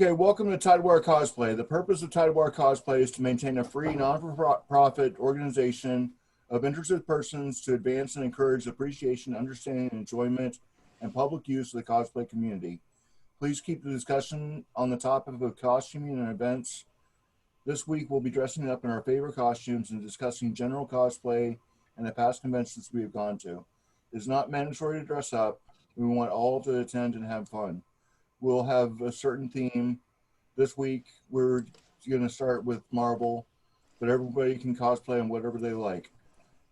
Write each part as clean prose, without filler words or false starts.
Okay, welcome to Tidewater Cosplay. The purpose of Tidewater Cosplay is to maintain a free, non-profit organization of interested persons to advance and encourage appreciation, understanding, enjoyment, and public use of the cosplay community. Please keep the discussion on the topic of costuming and events. This week, we'll be dressing up in our favorite costumes and discussing general cosplay and the past conventions we have gone to. It is not mandatory to dress up. We want all to attend and have fun. We'll have a certain theme. This week, we're going to start with Marvel, but everybody can cosplay on whatever they like.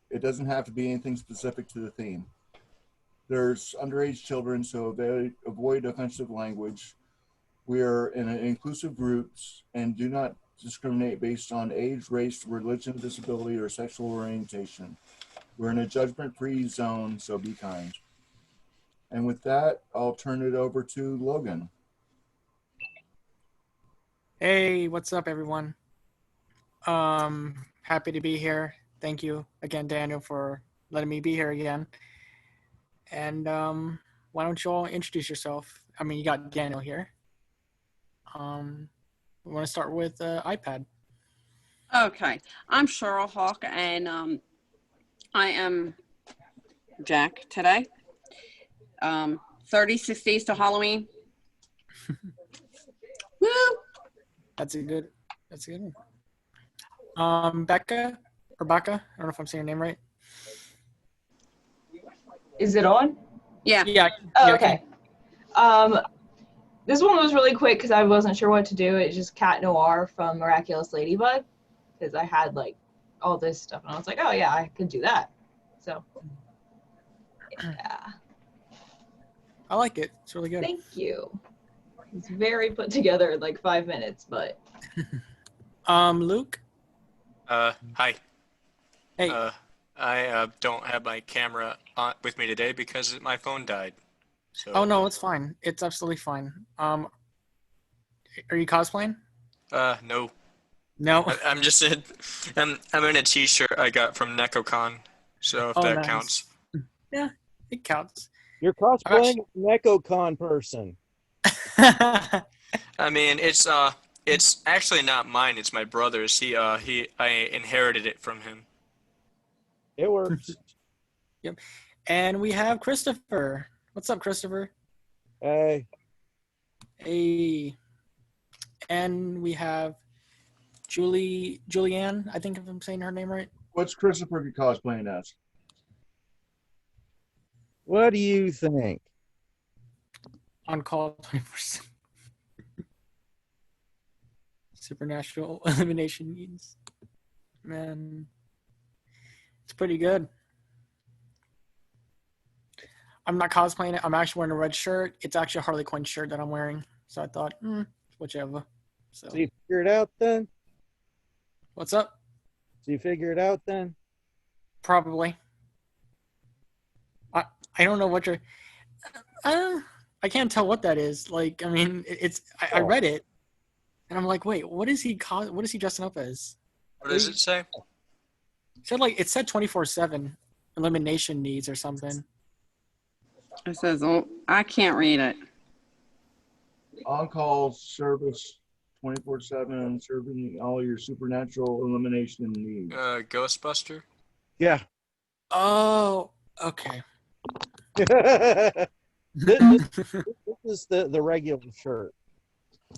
It doesn't have to be anything specific to the theme. There's underage children, so avoid offensive language. We are in inclusive groups and do not discriminate based on age, race, religion, disability, or sexual orientation. We're in a judgment-free zone, so be kind. And with that, I'll turn it over to Logan. Hey, what's up, everyone? Happy to be here. Thank you again, Daniel, for letting me be here again. And why don't you all introduce yourself? I mean, you got Daniel here. We want to start with iPad. Okay, I'm Cheryl Hawk, and I am Jack today. 36 days to Halloween. Woo! That's a good one. Becca, or Baka, I don't know if I'm saying your name right. Is it on? Yeah. Oh, okay. This one was really quick because I wasn't sure what to do. It's just Cat Noir from Miraculous Ladybug, because I had like all this stuff and I was like, oh yeah, I could do that. So yeah. I like it. It's really good. Thank you. It's very put together in like 5 minutes, but Luke? Hi. Hey. I don't have my camera with me today because my phone died. So. Oh no, it's fine. It's absolutely fine. Are you cosplaying? No. No. I'm just I'm in a t-shirt I got from NecoCon, so if that nice. counts. Yeah, it counts. You're cosplaying an NecoCon person. I mean, it's actually not mine. It's my brother's. I inherited it from him. It works. Yep. And we have Christopher. What's up, Christopher? Hey. Hey. And we have Julianne. I think if I'm saying her name right. What's Christopher cosplaying as? What do you think? On call 24/7. Supernatural elimination needs. Man, it's pretty good. I'm not cosplaying it. I'm actually wearing a red shirt. It's actually a Harley Quinn shirt that I'm wearing. So I thought, whichever. So you figure it out then? What's up? So you figure it out then? Probably. I don't know what you're. I can't tell what that is. Like, I mean, it's. I read it, and I'm like, wait, what is he? What is he dressing up as? What does it say? It said 24/7 elimination needs or something. It says, oh, I can't read it. On-call service 24/7, serving all your supernatural elimination needs. Ghostbuster? Yeah. Oh, okay. This is the regular shirt.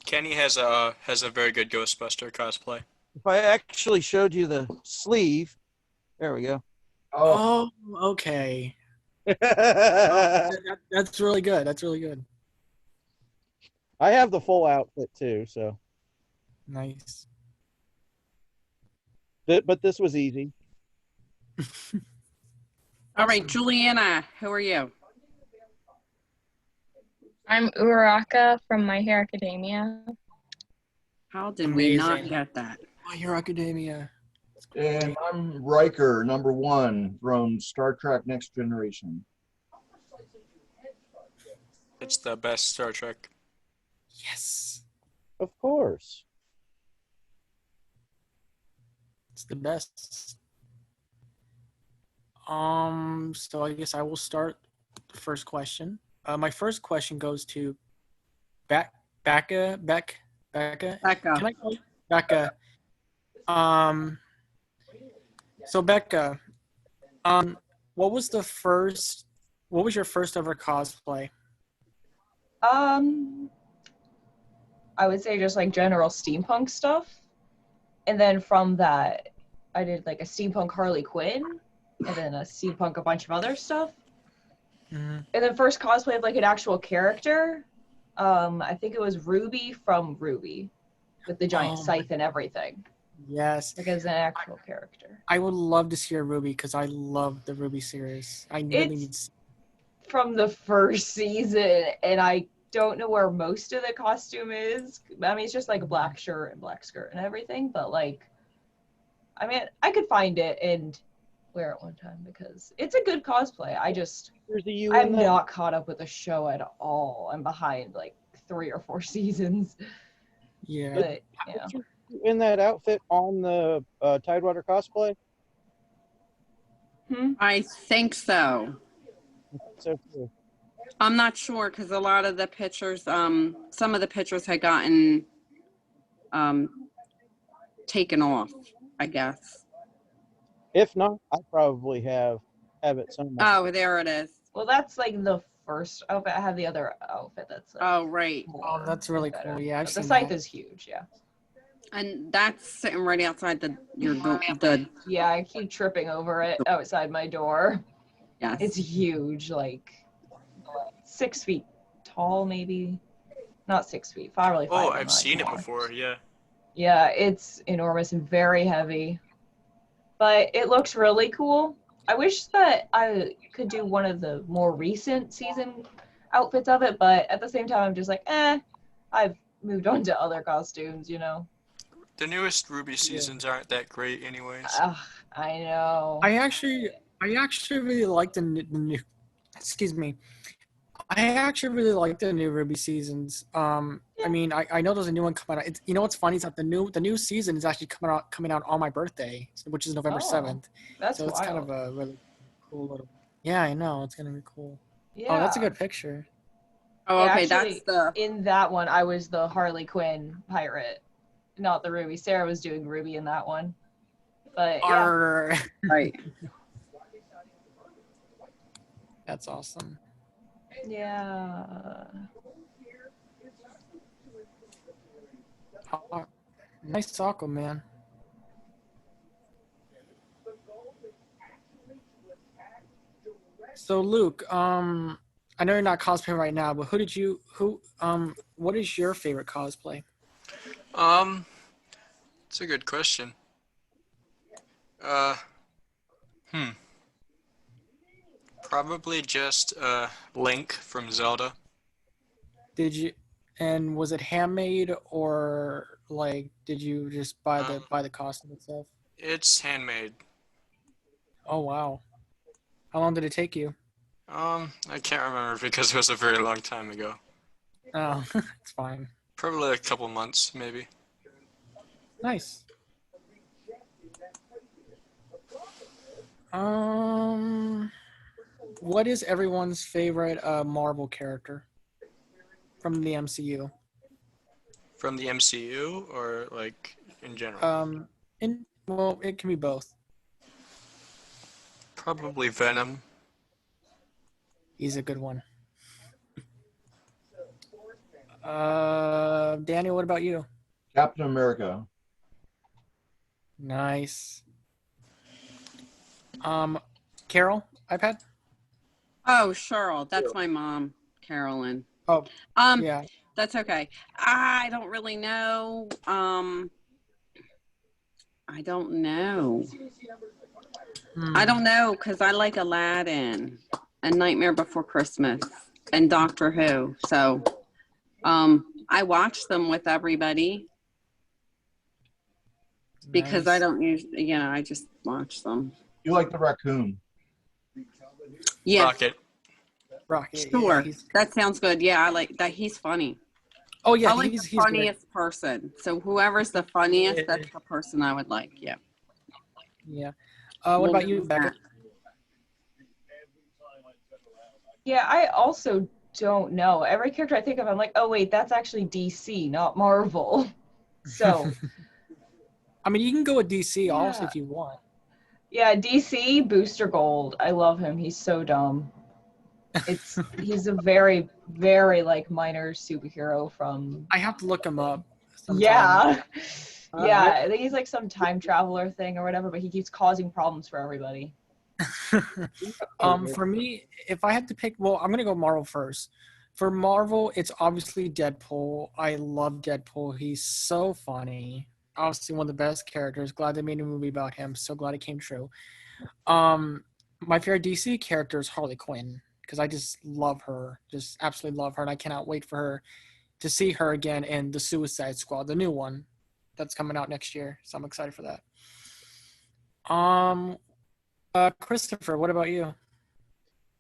Kenny has a very good Ghostbuster cosplay. If I actually showed you the sleeve, there we go. Oh, okay. That's really good. That's really good. I have the full outfit too, so. Nice. But this was easy. All right, Juliana, who are you? I'm Uraraka from My Hero Academia. How did we not get that? My Hero Academia. And I'm Riker, #1 from Star Trek Next Generation. It's the best Star Trek. Yes. Of course. It's the best. So I guess I will start the first question. My first question goes to Becca. Becca. Can I call you Becca? So Becca, what was your first ever cosplay? I would say just like general steampunk stuff. And then from that, I did like a steampunk Harley Quinn and then a steampunk a bunch of other stuff. Mhm. And then first cosplay of like an actual character. I think it was Ruby from Ruby with the giant Oh, scythe and everything. Yes. Like as an actual character. I would love to see a Ruby because I love the Ruby series. I really need to see. From the first season, and I don't know where most of the costume is. I mean, it's just like a black shirt and black skirt and everything, but like, I mean, I could find it and wear it one time because it's a good cosplay. There's a you in I'm that. not caught up with the show at all. I'm behind like 3 or 4 seasons, Yeah. but yeah. In that outfit on the Tidewater Cosplay. I think so. So too. I'm not sure because a lot of the pictures, some of the pictures had gotten taken off, I guess. If not, I probably have it somewhere. Oh, there it is. Well, that's like the first outfit. I have the other outfit that's like Oh, right. Oh, that's really better. cool. Yeah, I've But the seen scythe that. is huge. Yeah. And that's sitting right outside the Yeah, I keep tripping over it outside my door. yes. It's huge, like 6 feet tall, maybe. Not 6 feet, probably 5. Oh, I'm I've not seen it sure. before. Yeah. Yeah, it's enormous and very heavy. But it looks really cool. I wish that I could do one of the more recent season outfits of it, but at the same time, I'm just like, I've moved on to other costumes, you know? The newest Ruby seasons aren't that great, anyways. Ugh, I know. I actually really like the new. Excuse me. I actually really like the new Ruby seasons. I mean, I know there's a new one coming out. It's, you know what's funny is that the new season is actually coming out on my birthday, which is November 7th. That's So it's kind of a really cool little. Yeah, I know it's gonna be cool. Yeah. Oh, that's a good picture. Oh, Yeah, okay, actually, that's the in that one, I was the Harley Quinn pirate, not the Ruby. Sarah was doing Ruby in that one. But yeah, Arr. right. That's awesome. yeah. Oh, nice taco, man. So Luke, I know you're not cosplaying right now, but what is your favorite cosplay? It's a good question. Probably just Link from Zelda. And was it handmade or like did you just buy the costume itself? It's handmade. Oh wow. How long did it take you? I can't remember because it was a very long time ago. Oh, it's fine. Probably a couple months, maybe. Nice. What is everyone's favorite Marvel character from the MCU? From the MCU or like in general? Well, it can be both. Probably Venom. He's a good one. Daniel, what about you? Captain America. Nice. Carol, iPad? Oh, Cheryl, that's my mom, Carolyn. Oh, yeah. That's okay. I don't really know. I don't know. I don't know because I like Aladdin and Nightmare Before Christmas and Doctor Who. So, I watch them with everybody because I Nice. don't usually, I just watch them. You like the raccoon? Yeah, Rocket. sure. Yeah, That sounds good. Yeah, I like that. He's funny. oh yeah, I like he's the great. funniest person. So whoever's the funniest, that's the person I would like. Yeah. Yeah. What about you, Becca? Yeah, I also don't know. Every character I think of, I'm like, oh wait, that's actually DC, not Marvel. So I mean, you can go with DC also Yeah. if you want. yeah, DC Booster Gold. I love him. He's so dumb. He's a very, very like minor superhero from I have to look him up sometime. yeah. Yeah, I- I think he's like some time traveler thing or whatever, but he keeps causing problems for everybody. For me, if I had to pick, well, I'm gonna go Marvel first. For Marvel, it's obviously Deadpool. I love Deadpool. He's so funny. Obviously, one of the best characters. Glad they made a movie about him. So glad it came true. My favorite DC character is Harley Quinn because I just love her, just absolutely love her, and I cannot wait for her to see her again in the Suicide Squad, the new one that's coming out next year. So I'm excited for that. Christopher, what about you?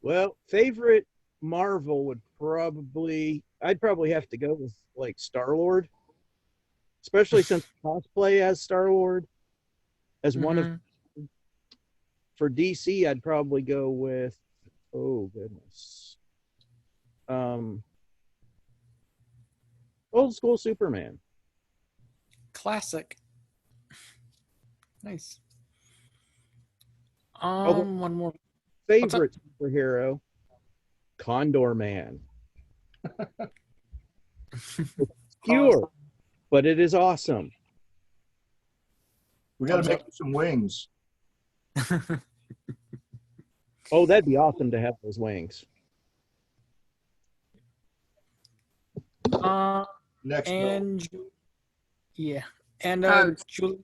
Well, favorite Marvel would I'd probably have to go with like Star-Lord, especially since cosplay as Star-Lord as one of. For DC, I'd probably go with, oh goodness, old school Superman. Classic. Nice. Although One more. favorite superhero, Condor Man. Obscure, but it is awesome. We got to Thumbs make up. some wings. Oh, that'd be awesome to have those wings. Next, And yeah, and Oh, Juliana.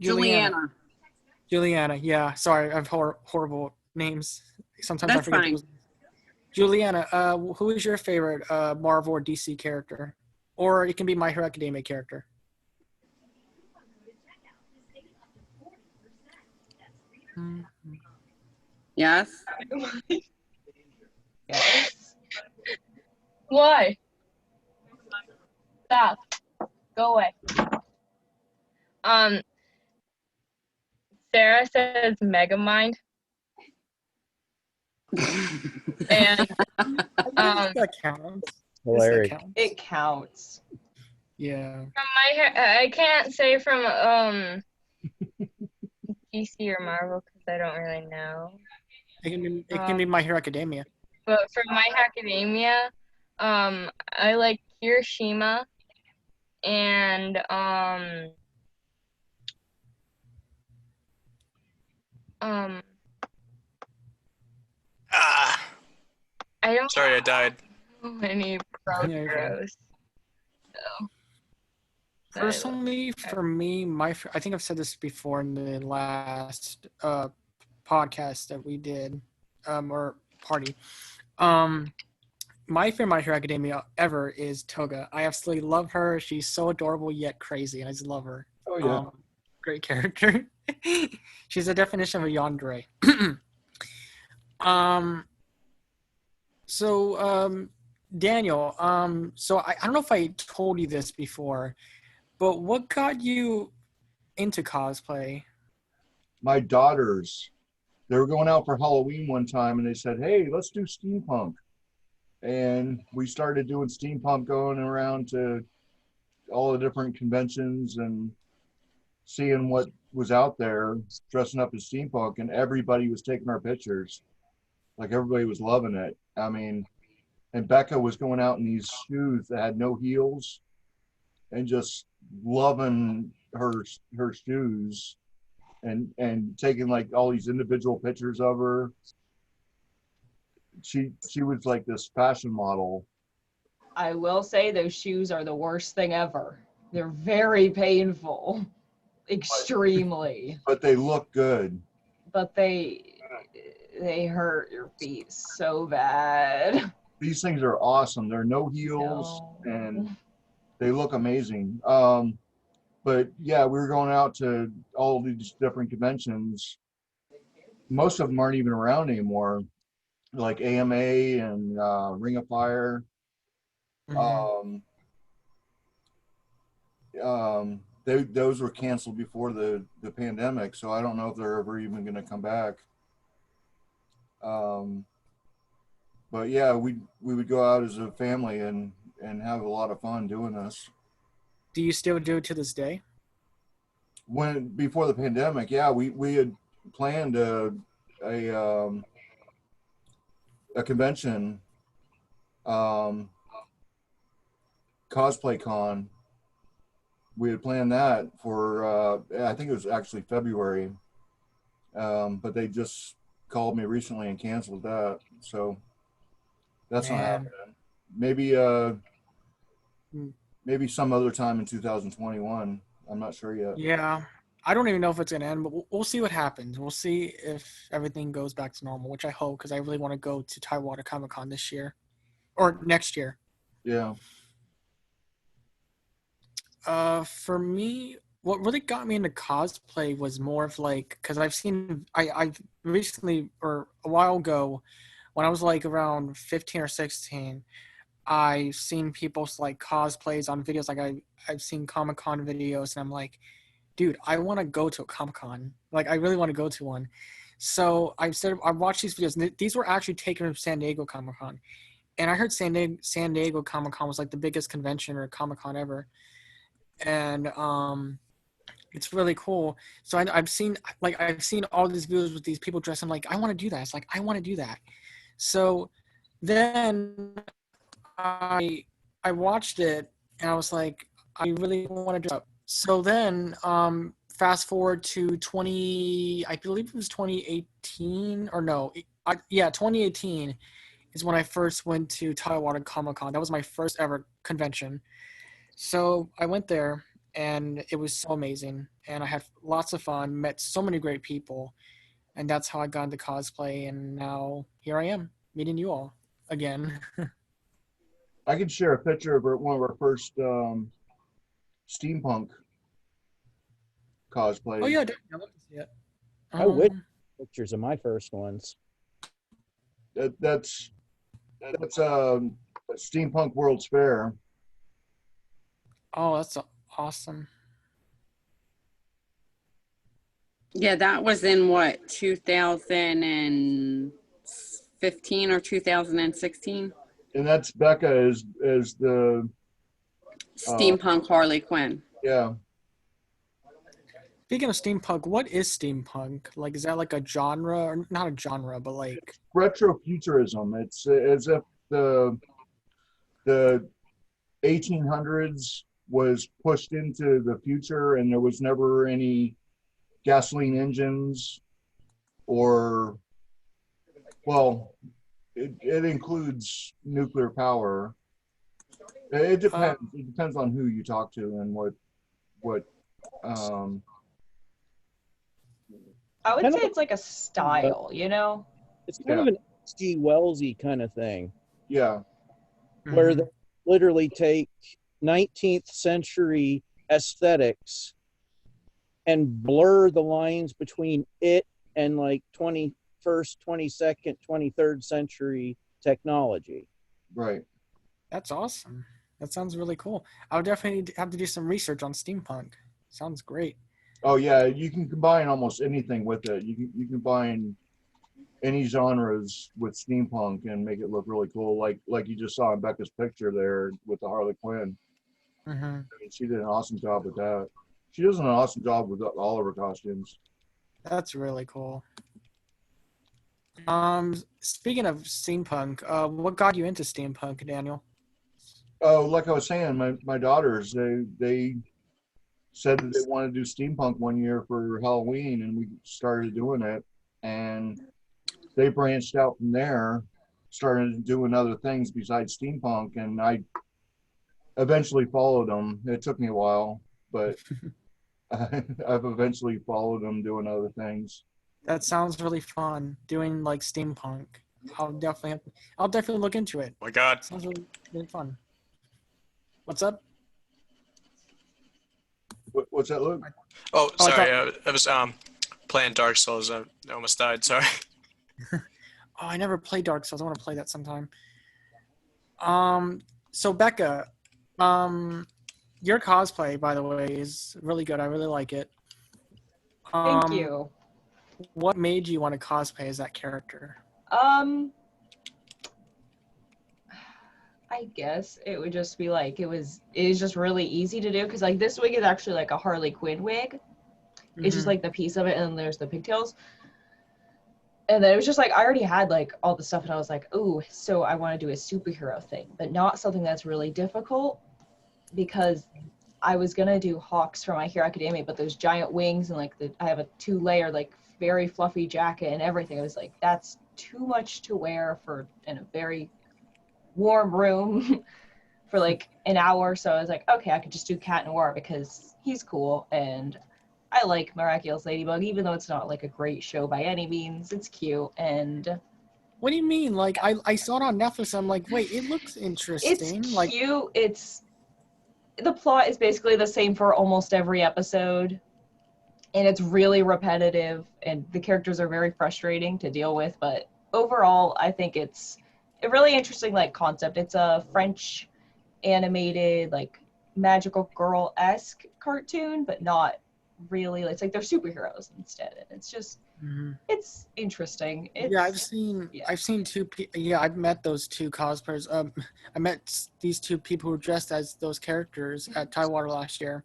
Juliana. Juliana, yeah. Sorry, I have horrible names. Sometimes I That's forget fine. people's names. Juliana, who is your favorite Marvel or DC character? Or it can be My Hero Academia character. Yes. Yes. Why? Stop. Go away. Sarah says Megamind. And That counts. Hilarious. That counts. It counts. Yeah. from my I can't say from DC or Marvel because I don't really know. It can be My Hero Academia. But from My Hero Academia, I like Kirishima and I don't Sorry, I died. know any pro Yeah, you're fine. heroes. So Personally, for me, I think I've said this before in the last podcast that we did, or party. My favorite My Hero Academia ever is Toga. I absolutely love her. She's so adorable yet crazy, and I just love her. Oh yeah. Great character. She's the definition of a yandere. Daniel, so I don't know if I told you this before, but what got you into cosplay? My daughters, they were going out for Halloween one time and they said, hey, let's do steampunk. And we started doing steampunk, going around to all the different conventions and seeing what was out there, dressing up as steampunk, and everybody was taking our pictures. Like everybody was loving it. I mean, and Becca was going out in these shoes that had no heels and just loving her shoes and taking like all these individual pictures of her. She was like this fashion model. I will say those shoes are the worst thing ever. They're very painful. Extremely. But they look good. But they hurt your feet so bad. These things are awesome. They're no heels No. and they look amazing. But yeah, we were going out to all of these different conventions. Most of them aren't even around anymore, like AMA and Ring of Fire. Those were canceled before the pandemic, so I don't know if they're ever even going to come back. but yeah, we would go out as a family and have a lot of fun doing this. Do you still do it to this day? When before the pandemic, yeah, we had planned a convention, cosplay con. We had planned that for I think it was actually February, but they just called me recently and canceled that. So that's not Man. happening. Maybe some other time in 2021. I'm not sure yet. Yeah. I don't even know if it's gonna end, but we'll see what happens. We'll see if everything goes back to normal, which I hope, because I really want to go to Tidewater Comic-Con this year or next year. Yeah. For me, what really got me into cosplay was more of like, because I've recently, or a while ago, when I was like around 15 or 16, I've seen people's like cosplays on videos. Like I've seen Comic-Con videos, and I'm like, dude, I want to go to a Comic-Con. Like I really want to go to one. So I watched these videos, and these were actually taken from San Diego Comic-Con. And I heard San Diego Comic-Con was like the biggest convention or Comic-Con ever. And it's really cool. So I've seen all these videos with these people dressing like, I want to do that. It's like, I want to do that. So then I watched it, and I was like, I really want to do it. So then fast forward to I believe it was 2018, or no, 2018 is when I first went to Tidewater Comic-Con. That was my first ever convention. So I went there, and it was so amazing, and I had lots of fun, met so many great people, and that's how I got into cosplay, and now here I am meeting you all again. I can share a picture of one of our first steampunk cosplays. Oh yeah, definitely. I'd love to see it. I wish pictures of my first ones. That's Steampunk World's Fair. Oh, that's awesome. Yeah, that was in what, 2015 or 2016? And that's Becca as the Steampunk Harley Quinn. yeah. Speaking of steampunk, what is steampunk? Like, is that like a genre, or not a genre, but like Retrofuturism. It's as if the 1800s was pushed into the future, and there was never any gasoline engines, or well, it includes nuclear power. It depends. It depends on who you talk to and what. I would say it's like a style, you know? It's kind of an H.G. Wells-y kind of thing, Yeah. where they literally take 19th century aesthetics and blur the lines between it and like 21st, 22nd, 23rd century technology. Right. That's awesome. That sounds really cool. I would definitely have to do some research on steampunk. Sounds great. Oh yeah, you can combine almost anything with it. You can combine any genres with steampunk and make it look really cool. Like you just saw in Becca's picture there with the Harley Quinn. Mm-hmm. I mean, she did an awesome job with that. She does an awesome job with all of her costumes. That's really cool. Speaking of steampunk, what got you into steampunk, Daniel? Oh, like I was saying, my daughters, they said that they wanted to do steampunk one year for Halloween, and we started doing it, and they branched out from there, started doing other things besides steampunk, and I eventually followed them. It took me a while, but I've eventually followed them doing other things. That sounds really fun, doing like steampunk. I'll definitely look into it. Oh my God. Sounds really, really fun. What's up? What's that, Luke? Oh, Oh, I sorry. I was playing Dark Souls. I almost died. Sorry. Oh, I never played Dark Souls. I want to play that sometime. So Becca, your cosplay, by the way, is really good. I really like it. Thank you. What made you want to cosplay as that character? I guess it would just be like it is just really easy to do because like this wig is actually like a Harley Quinn wig. It's just Mhm. like the piece of it, and then there's the pigtails. And then it was just like I already had like all the stuff, and I was like, "Ooh, so I want to do a superhero thing, but not something that's really difficult," because I was gonna do Hawks for My Hero Academia, but those giant wings and like I have a 2-layer like very fluffy jacket and everything. I was like, that's too much to wear for in a very warm room for like an hour. So I was like, okay, I could just do Cat Noir because he's cool and I like Miraculous Ladybug, even though it's not like a great show by any means. It's cute and What do you mean? Like I saw it on Netflix. I'm like, wait, it looks it's interesting. Like, cute. It's the plot is basically the same for almost every episode. And it's really repetitive and the characters are very frustrating to deal with, but overall I think it's a really interesting like concept. It's a French animated like magical girl-esque cartoon, but not really. It's like they're superheroes instead, and it's just mhm. it's interesting. Yeah, Yeah. I've seen yeah, I've met those two cosplayers. I met these two people who were dressed as those characters at Tidewater last year.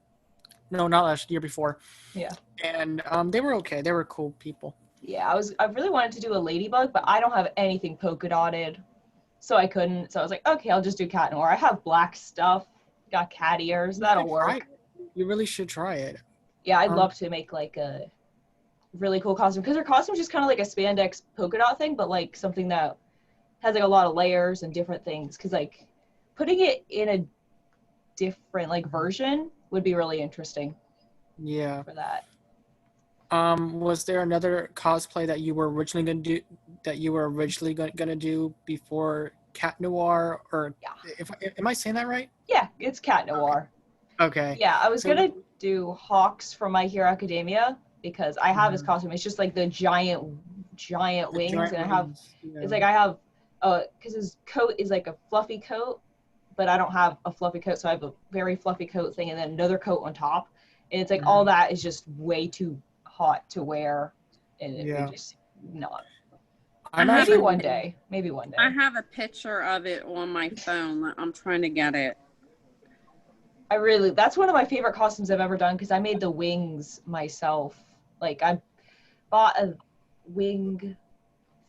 No, not last year, before. Yeah. And they were okay. They were cool people. Yeah, I really wanted to do a ladybug, but I don't have anything polka dotted, so I couldn't. So I was like, okay, I'll just do Cat Noir. I have black stuff, got cat ears, that'll You should try work. it. You really should try it. Yeah, I'd Um, love to make like a really cool costume because her costume's just kind of like a spandex polka dot thing, but like something that has like a lot of layers and different things. Because like putting it in a different like version would be really interesting Yeah. for that. Was there another cosplay that you were originally gonna do before Cat Noir, or Yeah. am I saying that right? Yeah, it's Cat Noir. Okay. Yeah, I was So- gonna do Hawks from My Hero Academia because I have his Mhm. costume. It's just like the giant The wings, giant and I have wings, yeah. it's like I have because his coat is like a fluffy coat, but I don't have a fluffy coat, so I have a very fluffy coat thing and then another coat on top, and it's like all that is just way too hot to wear, and it Yeah. would just not. I'm I Maybe actually one day. Maybe one day. I have a picture of it on my phone. I'm trying to get it. That's one of my favorite costumes I've ever done because I made the wings myself. Like I bought a wing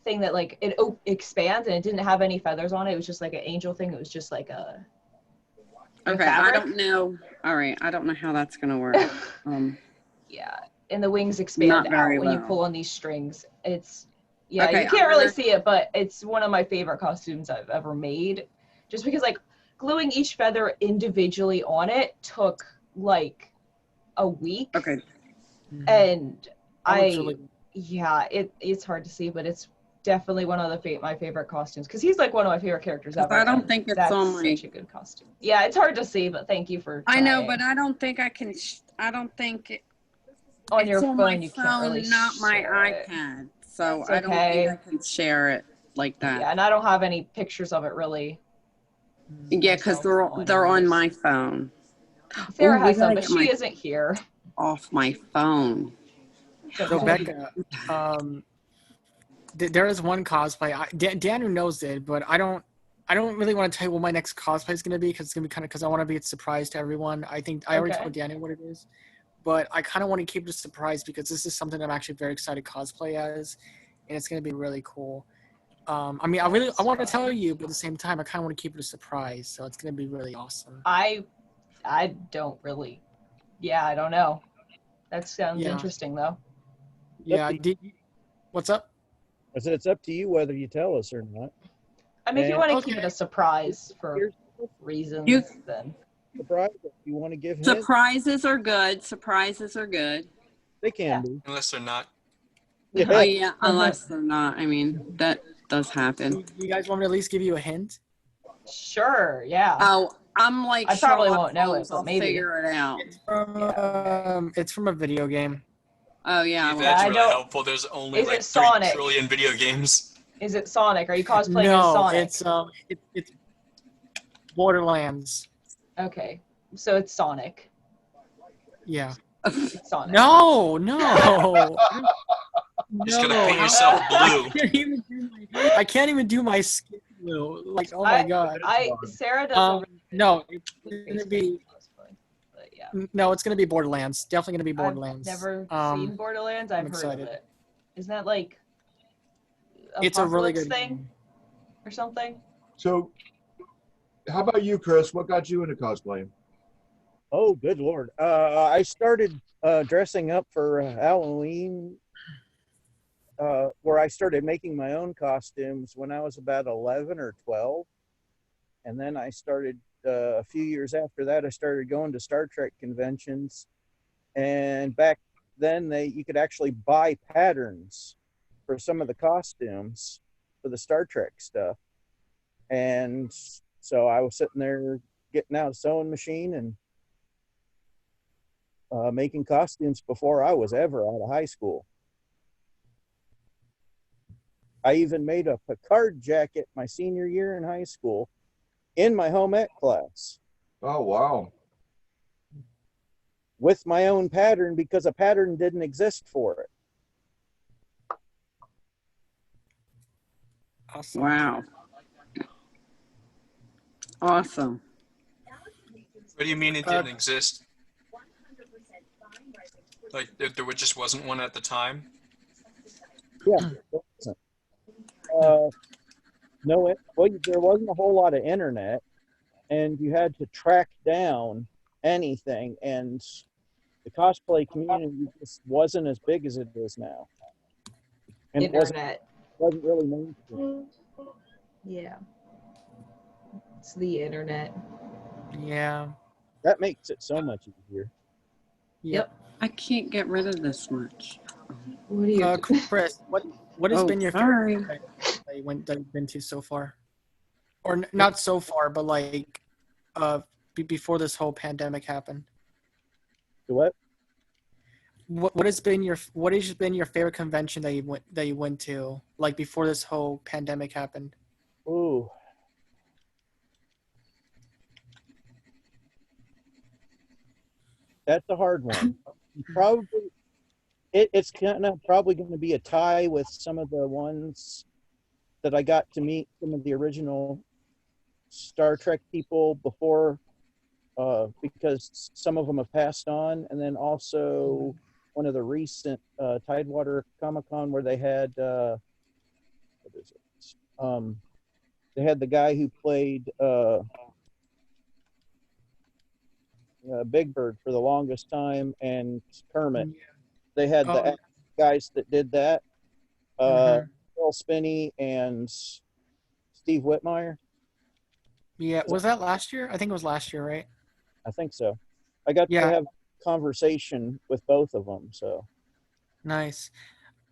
thing that like it expands and it didn't have any feathers on it. It was just like an angel thing. It was just like a Okay, I don't know. All right, I don't know how that's gonna work. Yeah, and the wings expand Not out very when you well. pull on these strings. It's Okay, you can't really see it, but it's one of my favorite costumes I've ever made. Just because like gluing each feather individually on it took like a week. Okay, And That looks really good. it's hard to see, but it's definitely one of my favorite costumes because he's like one of my favorite characters 'Cause ever. I don't and think it's that's on my- such a good costume. Yeah, it's hard to see, but thank you for I know, trying. but I don't think I can. I don't think on it's your on phone my you phone, can't really not my share it. iPad. So That's I don't okay. think I can share it like that. Yeah, and I don't have any pictures of it really. Yeah, because myself they're on yours. my phone. Sarah Ooh, we has some, gotta but get she my- isn't here. Off my phone. So Becca, there is one cosplay. Daniel knows it, but I don't really want to tell you what my next cosplay is going to be because it's going to be because I want to be a surprise to everyone. I think I already Okay. told Daniel what it is, but I kind of want to keep it a surprise because this is something I'm actually very excited to cosplay as, and it's going to be really cool. I mean, I want to tell you, but at the same time, I kind of want to keep it a surprise, so it's going to be really awesome. I don't really. Yeah, I don't know. That sounds Yeah. interesting though. Yeah. What's up? I said it's up to you whether you tell us or not. I mean, if you And- want to keep it a surprise for Here's reasons, You- then surprise if you want to give hints. Surprises are good. Surprises are good. They can Yeah. be. Unless they're not. Oh yeah, unless they're not. I mean, that does happen. You guys want me to at least give you a hint? sure, yeah. Oh, I'm like I probably Sherlock won't know it, Holmes. but I'll maybe. figure it out. It's from a video game. Oh yeah. If well, that's I really don't- helpful. There's only Is like it 3 Sonic? trillion video games. Is it Sonic? Are you cosplaying as No, Sonic? it's Borderlands. Okay, so it's Sonic. Yeah. It's Sonic. No. Just gonna paint yourself blue. I can't even do my skin blue. Like, oh my god. Sarah does a really No, good it's gonna Facebook be cosplay, but yeah. no, it's gonna be Borderlands. Definitely gonna be Borderlands. I've never seen Borderlands. I've I'm heard excited. of it. Isn't that like It's a really apocalypse good thing game. or something? So, how about you, Chris? What got you into cosplay? Oh, good Lord. I started dressing up for Halloween, where I started making my own costumes when I was about 11 or 12. And then I started, a few years after that, I started going to Star Trek conventions. And back then, you could actually buy patterns for some of the costumes for the Star Trek stuff. And so I was sitting there getting out a sewing machine and making costumes before I was ever out of high school. I even made a Picard jacket my senior year in high school in my home ec class Oh, wow. with my own pattern because a pattern didn't exist for it. Awesome. Wow. Awesome. What do you mean it didn't exist? Like there just wasn't one at the time? Yeah. No, there wasn't a whole lot of internet, and you had to track down anything, and the cosplay community just wasn't as big as it is now. And Internet. it wasn't really mainstream. Yeah. It's the internet. Yeah. That makes it so much easier. Yep. I can't get rid of this much. What do you Chris, what has Oh, been your sorry. favorite event that you've been to so far? Or not so far, but like before this whole pandemic happened. What? What has been your favorite convention that you went to, like before this whole pandemic happened? Ooh. That's a hard one. Probably it's kind of probably going to be a tie with some of the ones that I got to meet some of the original Star Trek people before, because some of them have passed on, and then also one of the recent Tidewater Comic-Con where they had what is it? They had the guy who played Big Bird for the longest time and Kermit. They had the guys that did that, Earl Spinney and Steve Whitmire. Yeah, was that last year? I think it was last year, right? I think so. I got to have a conversation with both of them. So nice.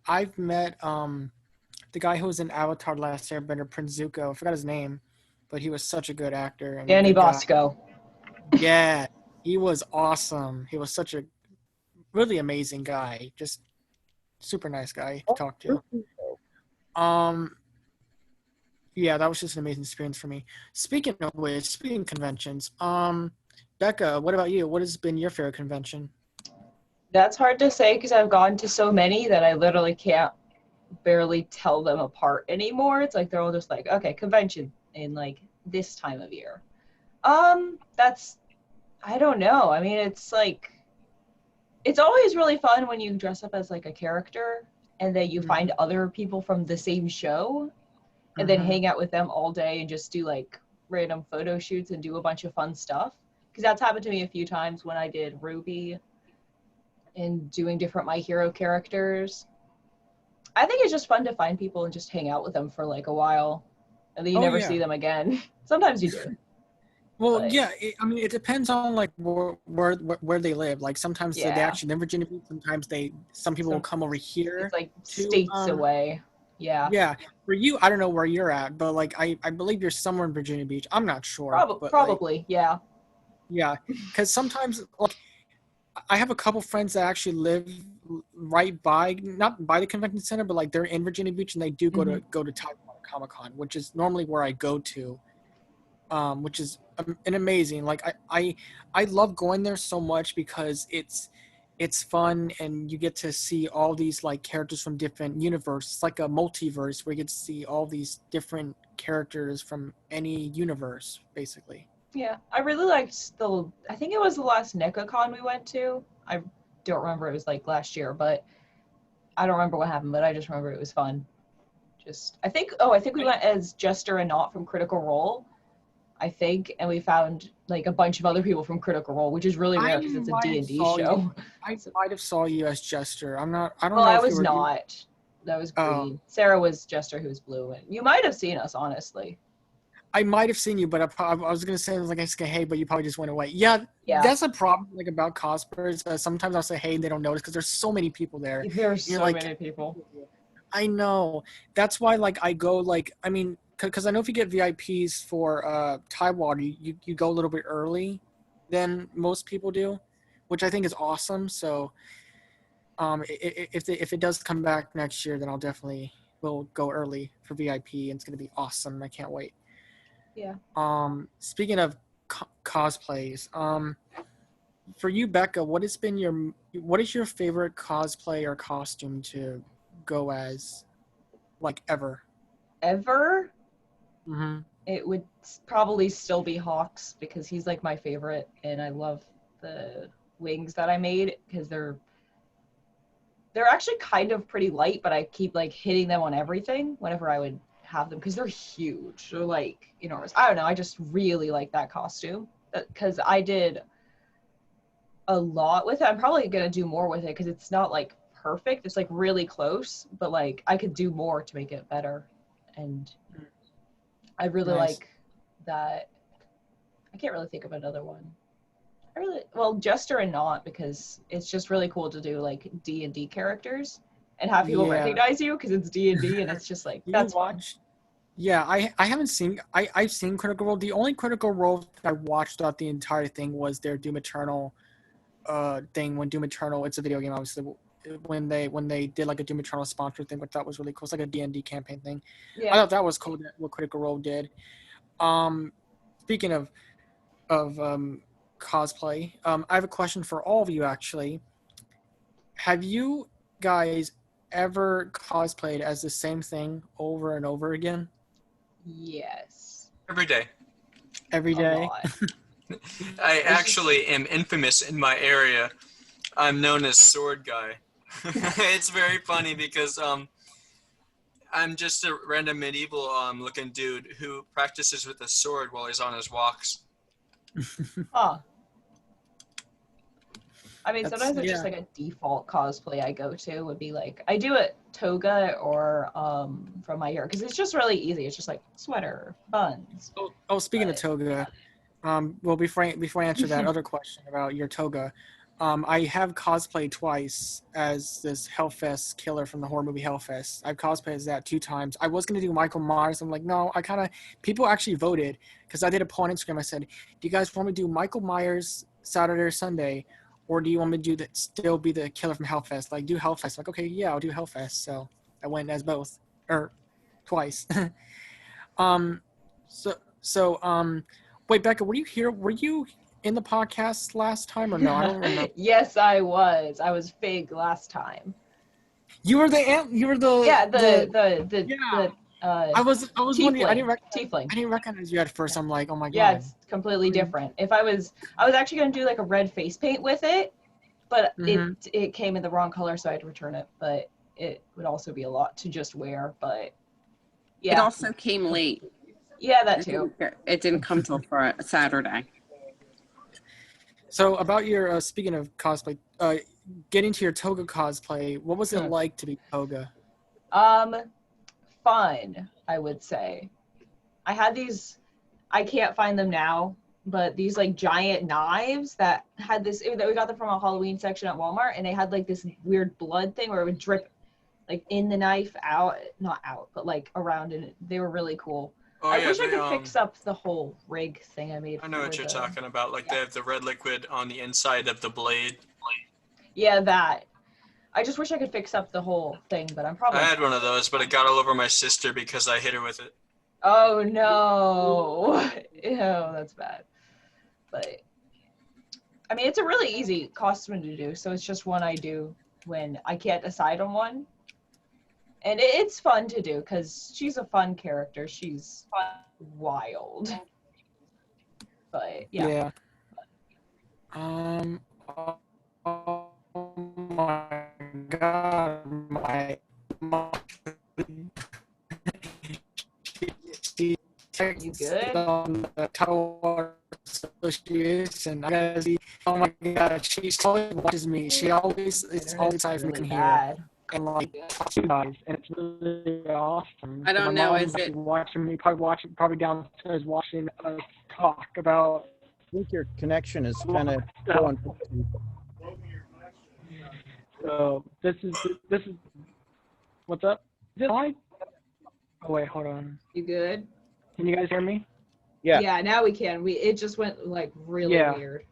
I've met the guy who was in Avatar Last Airbender, Prince Zuko. I forgot his name, but he was such a good actor. And Danny Bosco. Yeah, he was awesome. He was such a really amazing guy. Just super nice guy to talk to. Yeah, that was just an amazing experience for me. Speaking of which, speaking of conventions, Becca, what about you? What has been your favorite convention? That's hard to say because I've gone to so many that I literally can't barely tell them apart anymore. It's like they're all just like, okay, convention in like this time of year. That's, I don't know. I mean, it's like, it's always really fun when you dress up as like a character and then you find other people from the same show and then hang out with them all day and just do like random photo shoots and do a bunch of fun stuff. Because that's happened to me a few times when I did Ruby and doing different My Hero characters. I think it's just fun to find people and just hang out with them for like a while and then you never see them again. Sometimes you do. Well, yeah, I mean, it depends on like where they live. Like sometimes they actually live in Virginia Beach. Sometimes some people will come over here. It's like states away. Yeah. Yeah. For you, I don't know where you're at, but like I believe you're somewhere in Virginia Beach. I'm not sure. Probably, yeah. Yeah, because sometimes like I have a couple friends that actually live right by, not by the convention center, but like they're in Virginia Beach and they do go to Tidewater Comic-Con, which is normally where I go to, which is an amazing. Like I love going there so much because it's it's fun, and you get to see all these like characters from different universes. It's like a multiverse where you get to see all these different characters from any universe, basically. Yeah, I really liked I think it was the last NecaCon we went to. I don't remember, it was like last year, but I don't remember what happened, but I just remember it was fun. I think we went as Jester and Not from Critical Role, I think, and we found like a bunch of other people from Critical Role, which is really rare because it's a D&D show. I might have saw you as Jester. I don't know. Well, I if you was were, not. That was Oh. green. Sarah was Jester, who was blue, and you might have seen us, honestly. I might have seen you, but I was gonna say, like, I say hey, but you probably just went away. Yeah, Yeah. that's a problem like about cosplayers. Sometimes I'll say hey and they don't notice because there's so many people there. There's You're so like- many people. I know. That's why, like, I go, like, I mean, because I know if you get VIPs for Tidewater, you go a little bit early than most people do, which I think is awesome. So, if it does come back next year, then I'll definitely will go early for VIP, and it's gonna be awesome. I can't wait. Yeah. Speaking of cosplays, for you, Becca, what is your favorite cosplay or costume to go as, like, ever? Ever? Mm-hmm. It would probably still be Hawks because he's like my favorite, and I love the wings that I made because they're actually kind of pretty light, but I keep like hitting them on everything whenever I would have them because they're huge. They're like enormous. I don't know. I just really like that costume because I did a lot with it. I'm probably gonna do more with it because it's not like perfect. It's like really close, but like I could do more to make it better. And I really Nice. like that. I can't really think of another one. Jester and Not, because it's just really cool to do like D&D characters and have people Yeah. recognize you because it's D&D and it's just like You that's fun. watch? Yeah, I haven't seen. I've seen Critical Role. The only Critical Role that I watched throughout the entire thing was their Doom Eternal thing. When Doom Eternal, it's a video game, obviously. When they did like a Doom Eternal sponsor thing, which that was really cool. It's like a D&D campaign thing. I Yeah. thought that was cool. What Critical Role did. Speaking of cosplay, I have a question for all of you. Actually, have you guys ever cosplayed as the same thing over and over again? Yes. Every day. Every A day? lot. I actually am infamous in my area. I'm known as Sword Guy. It's very funny because I'm just a random medieval looking dude who practices with a sword while he's on his walks. Huh. I mean, That's- sometimes it's yeah. just like a default cosplay I go to would be like I do a toga or from my hair because it's just really easy. It's just like sweater, buns. Oh, speaking of toga, well, before I answer that other question about your toga, I have cosplayed twice as this Hellfest killer from the horror movie Hellfest. I've cosplayed as that 2 times. I was gonna do Michael Myers. I'm like, no, people actually voted because I did a poll on Instagram. I said, do you guys want me to do Michael Myers Saturday or Sunday, or do you want me to still be the killer from Hellfest? Like, do Hellfest. I'm like, okay, yeah, I'll do Hellfest. So I went as both, or twice. Wait, Becca, were you here? Were you in the podcast last time or no? I don't remember. Yes, I was. I was Fig last time. You were the Yeah, yeah. I was wondering. I tiefling. didn't recognize you at first. I'm like, oh my Yeah, god. it's completely different. I was actually gonna do like a red face paint with it, but it came in the wrong color, so I had to return it. But it would also be a lot to just wear. But yeah, It also came late. yeah, that too. It didn't come till for a Saturday. So about your speaking of cosplay, getting to your toga cosplay, what was it like to be toga? Fun, I would say. I had these. I can't find them now, but these like giant knives that had this. That we got them from a Halloween section at Walmart, and they had like this weird blood thing where it would drip, like in the knife not out, but like around, and they were really cool. Oh, I yeah, wish I could fix up the whole rig thing I made. I know what you're talking about. Like, yeah. they have the red liquid on the inside of the blade. Yeah, that. I just wish I could fix up the whole thing, but I'm probably. I had one of those, but it got all over my sister because I hit her with it. Oh no! Ew, that's bad. But I mean, it's a really easy costume to do, so it's just one I do when I can't decide on one. And it's fun to do because she's a fun character. She's wild. But yeah. Yeah. Oh, my God, my she You good? on the Tidewater Association. I gotta see. Oh my God, she always watches me. She always it's always time for me to Really hear bad. and like talk to you guys, and it's really awesome. I don't My know, mom's is actually it? watching me, probably downstairs watching us talk about I think your connection is a lot kind of of stuff. going. So this is what's up? Is it live? Oh wait, hold on. You good? Can you guys hear me? Yeah. Yeah, now we can. It just went like really Yeah. weird.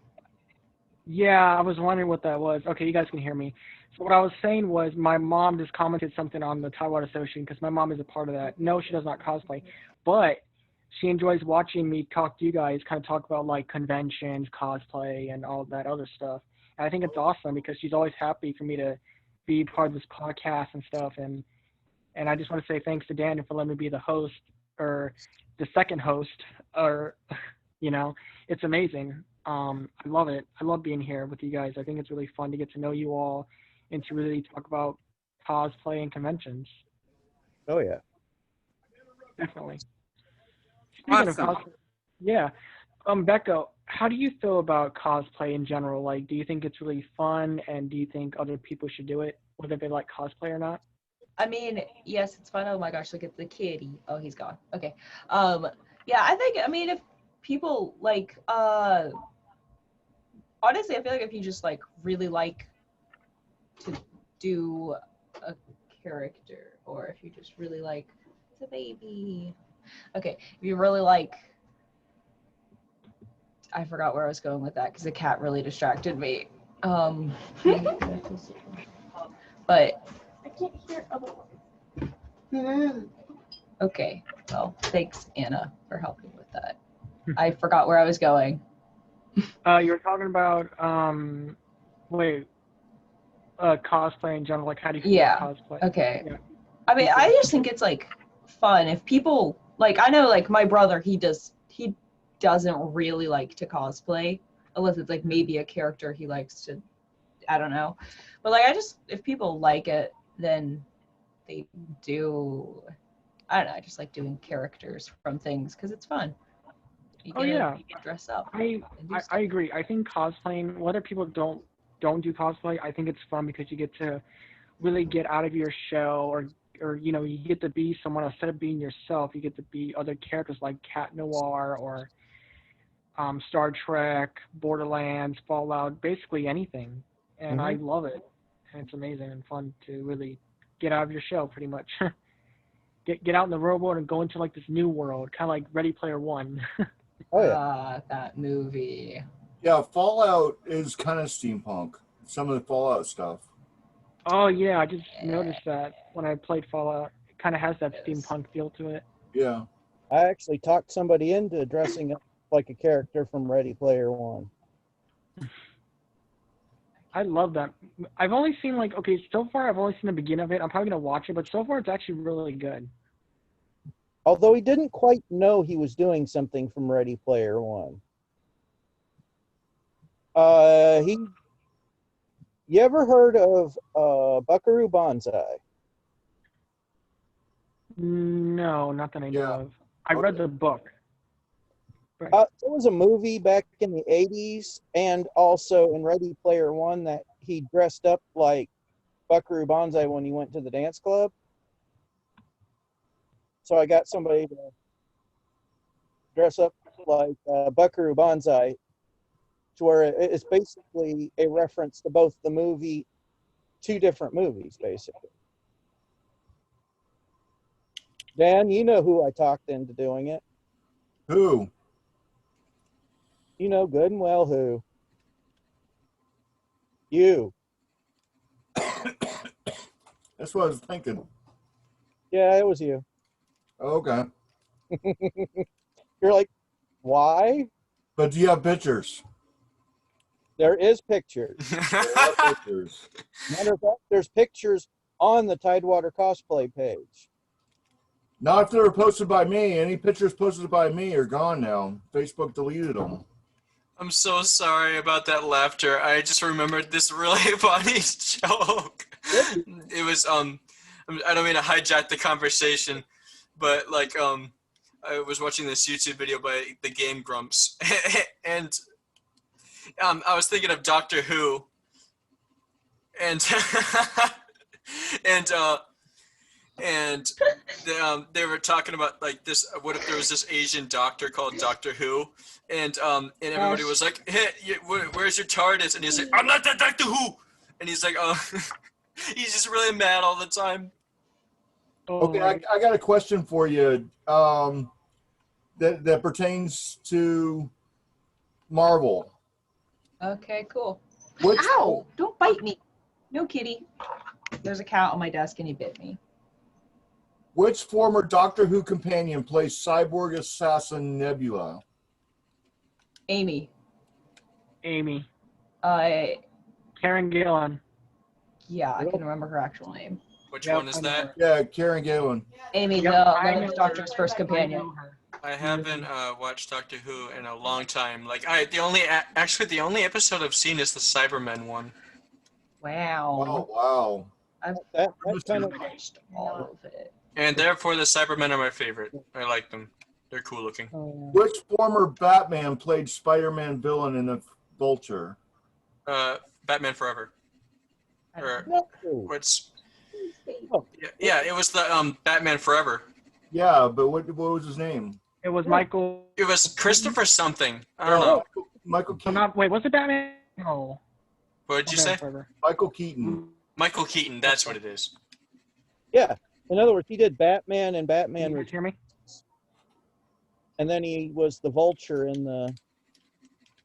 Yeah, I was wondering what that was. Okay, you guys can hear me. So what I was saying was my mom just commented something on the Tidewater Association because my mom is a part of that. No, she does not cosplay, but she enjoys watching me talk to you guys, kind of talk about like conventions, cosplay, and all that other stuff. And I think it's awesome because she's always happy for me to be part of this podcast and stuff. And I just want to say thanks to Daniel for letting me be the host or the second host, or it's amazing. I love it. I love being here with you guys. I think it's really fun to get to know you all and to really talk about cosplay and conventions. Oh yeah. Definitely. Speaking Awesome. of cosplay, yeah. Becca, how do you feel about cosplay in general? Like, do you think it's really fun, and do you think other people should do it, whether they like cosplay or not? I mean, yes, it's fun. Oh my gosh, look at the kitty. Oh, he's gone. Okay. Yeah, I mean, if people like, honestly, I feel like if you just like really like to do a character, or if you just really like the baby. Okay, if you really like, I forgot where I was going with that because the cat really distracted me. But I can't hear other ones. Okay, well, thanks, Anna, for helping with that. I forgot where I was going. You were talking about cosplay in general. Like, how do you feel Yeah. about cosplay? Okay. Yeah. I mean, I just think it's like fun if people like. I know, like my brother, he doesn't really like to cosplay unless it's like maybe a character he likes to. I don't know, but like if people like it, then they do. I don't know. I just like doing characters from things because it's fun. You get dress up. I agree. I think cosplaying, whether people don't do cosplay, I think it's fun because you get to really get out of your shell, or you get to be someone else. Instead of being yourself, you get to be other characters like Cat Noir or Star Trek, Borderlands, Fallout, basically anything. And I love it. And it's amazing and fun to really get out of your shell, pretty much. get out in the real world and go into like this new world, kind of like Ready Player One. Oh yeah. That movie. Yeah, Fallout is kind of steampunk. Some of the Fallout stuff. Oh yeah, I just noticed that when I played Fallout. It kind of has that steampunk feel to it. Yeah. I actually talked somebody into dressing up like a character from Ready Player One. I love that. I've only seen so far I've only seen the beginning of it. I'm probably gonna watch it, but so far it's actually really good. Although he didn't quite know he was doing something from Ready Player One. You ever heard of Buckaroo Banzai? No, not that I know Yeah. of. I read the book. Right. There was a movie back in the 80s and also in Ready Player One that he dressed up like Buckaroo Banzai when he went to the dance club. So I got somebody to dress up like Buckaroo Banzai, to where it's basically a reference to both the movie, two different movies, basically. Dan, you know who I talked into doing it. Who? You know good and well who. You. That's what I was thinking. Yeah, it was you. Okay. You're like, why? But do you have pictures? There is pictures. There are pictures. Matter of fact, there's pictures on the Tidewater Cosplay page. Not if they were posted by me. Any pictures posted by me are gone now. Facebook deleted them. I'm so sorry about that laughter. I just remembered this really funny joke. It was I don't mean to hijack the conversation, but like I was watching this YouTube video by the Game Grumps, and I was thinking of Doctor Who, and and they were talking about like this. What if there was this Asian doctor called Doctor Who, and everybody was like, "Hey, where's your TARDIS?" And he's like, "I'm not that Doctor Who," and he's like, "Oh." He's just really mad all the time. Okay, I got a question for you that pertains to Marvel. Okay, cool. Which, Ow! Don't bite me. No, kitty. There's a cat on my desk and he bit me. which former Doctor Who companion plays cyborg assassin Nebula? Amy. Amy. Karen Gillan. Yeah, I can remember her actual name. Which Yep, one is I know that? her. Yeah, Karen Gillan. Amy, Yep, I the know Doctor's her. first I companion. know her. I haven't watched Doctor Who in a long time. Like the only episode I've seen is the Cybermen one. Wow. Oh, wow. That kind of Watched all of it. And therefore, the Cybermen are my favorite. I like them. They're cool looking. Which former Batman played Spider-Man villain in The Vulture? Batman Forever. Or no. what's? Oh. Yeah, it was the Batman Forever. Yeah, but what was his name? It was Michael. It was Christopher something. I don't know. Michael Keaton. Wait, was it Batman? No. What did you say? Michael Keaton. Michael Keaton. That's what it is. Yeah. In other words, he did Batman and Batman Can you guys hear me? and then he was the Vulture in the